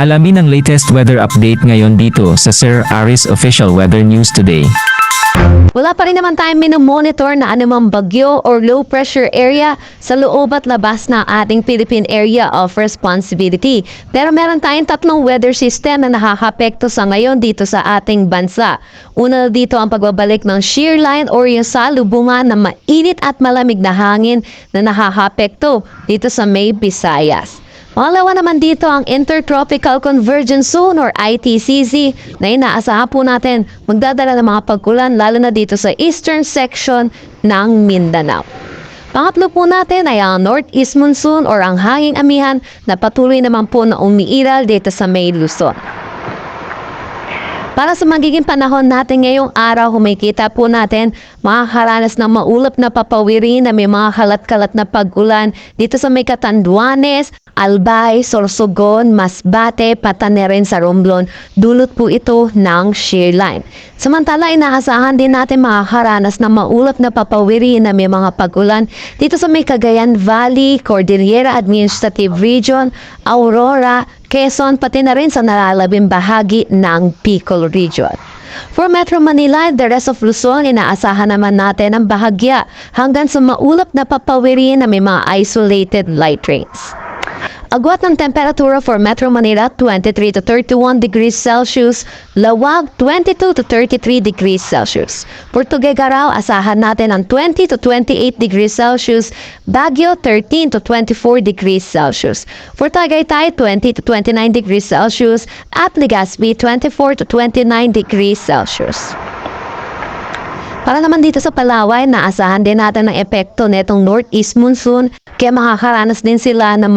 Alamin ang latest weather update ngayon dito sa Sir Aris Official Weather News Today. Wala pa rin naman tayong minomonitor na anumang bagyo or low pressure area sa loob at labas ng ating Philippine Area of Responsibility. Pero meron tayong tatlong weather system na nakakapekto sa ngayon dito sa ating bansa. Una dito ang pagbabalik ng shear line or yung salubungan ng mainit at malamig na hangin na nakakapekto dito sa May Visayas. Pangalawa naman dito ang Intertropical Convergence Zone or ITCZ na inaasahan po natin magdadala ng mga pag-ulan lalo na dito sa eastern section ng Mindanao. Pangatlo po natin ay ang Northeast Monsoon or ang hanging amihan na patuloy naman po na umiiral dito sa May Luzon. Para sa magiging panahon natin ngayong araw, humikita po natin makakaranas ng maulap na papawirin na may mga kalat-kalat na pag-ulan dito sa may Catanduanes, Albay, Sorsogon, Masbate, Patanerin sa Romblon. Dulot po ito ng shear line. Samantala, inaasahan din natin makakaranas ng maulap na papawirin na may mga pag-ulan dito sa may Cagayan Valley, Cordillera Administrative Region, Aurora, Quezon, pati na rin sa nalalabing bahagi ng Bicol Region. For Metro Manila and the rest of Luzon, inaasahan naman natin ang bahagya hanggang sa maulap na papawirin na may mga isolated light rains. Agwat ng temperatura for Metro Manila, 23 to 31 degrees Celsius. Lawag, 22 to 33 degrees Celsius. For Tuguegarao, asahan natin ang 20 to 28 degrees Celsius. Baguio, 13 to 24 degrees Celsius. For Tagaytay, 20 to 29 degrees Celsius. At Legazpi, 24 to 29 degrees Celsius. Para naman dito sa Palawan, naasahan din natin ang epekto netong Northeast Monsoon kaya makakaranas din sila ng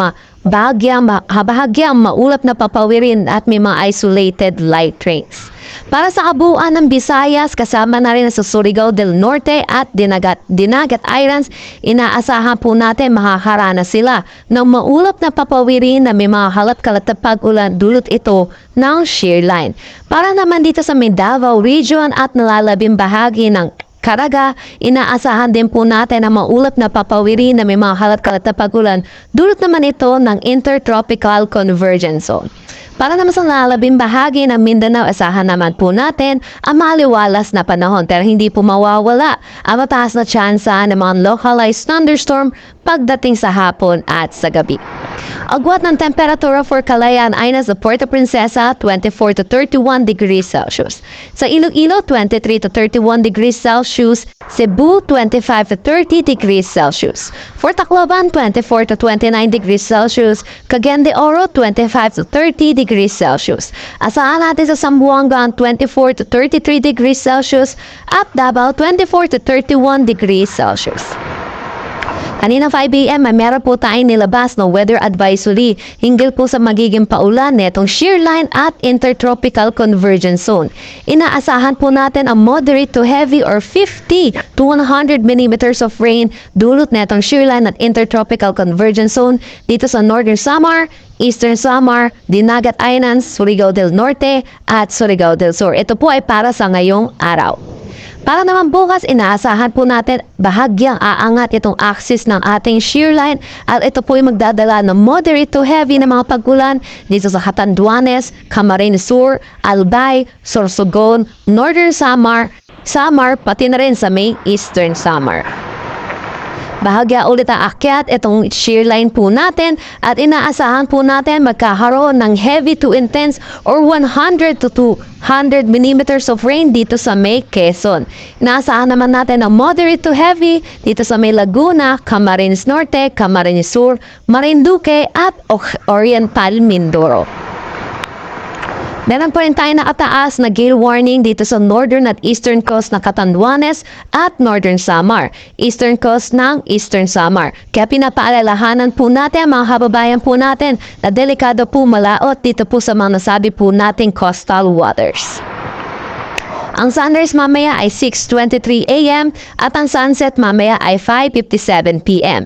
bahagyang maulap na papawirin at may mga isolated light rains. Para sa kabuuan ng Visayas, kasama na rin sa Surigao del Norte at Dinagat Islands, inaasahan po natin makakaranas sila ng maulap na papawirin na may mga kalat-kalat na pag-ulan dulot ito ng shear line. Para naman dito sa Davao Region at nalalabing bahagi ng Caraga, inaasahan din po natin ang maulap na papawirin na may mga kalat-kalat na pag-ulan dulot naman ito ng Intertropical Convergence Zone. Para naman sa nalalabing bahagi ng Mindanao, asahan naman po natin ang maliwalas na panahon pero hindi po mawawala ang mataas na tsansa ng mga localized thunderstorm pagdating sa hapon at sa gabi. Agwat ng temperatura for Calayan ay nasa Puerto Princesa, 24 to 31 degrees Celsius. Sa Iloilo, 23 to 31 degrees Celsius. Cebu, 25 to 30 degrees Celsius. For Tacloban, 24 to 29 degrees Celsius. Cagayan de Oro, 25 to 30 degrees Celsius. Asahan natin sa Zamboanga, 24 to 33 degrees Celsius. At Davao, 24 to 31 degrees Celsius. Kanina 5 a.m. ay meron po tayong nilabas na weather advisory hinggil po sa magiging paulan netong shear line at intertropical convergence zone. Inaasahan po natin ang moderate to heavy or 50 to 100 millimeters of rain dulot netong shear line at intertropical convergence zone dito sa Northern Samar, Eastern Samar, Dinagat Islands, Surigao del Norte at Surigao del Sur. Ito po ay para sa ngayong araw. Para naman bukas, inaasahan po natin bahagyang aangat itong axis ng ating shear line at ito po ay magdadala ng moderate to heavy na mga pag-ulan dito sa Catanduanes, Camarines Sur, Albay, Sorsogon, Northern Samar, pati na rin sa may Eastern Samar. Bahagya ulit ang akyat itong shear line po natin at inaasahan po natin magkakaroon ng heavy to intense or 100 to 200 millimeters of rain dito sa may Quezon. Inaasahan naman natin ang moderate to heavy dito sa may Laguna, Camarines Norte, Camarines Sur, Marinduque at Oriental Mindoro. Meron pa rin tayo nakataas na gale warning dito sa northern at eastern coast ng Catanduanes at northern Samar, eastern coast ng Eastern Samar. Kaya pinapaalalahanan po natin mga kababayan po natin na delikado po malaot dito po sa mga nasabi po nating coastal waters. Ang sunrise mamaya ay 6:23 a.m. at ang sunset mamaya ay 5:57 p.m.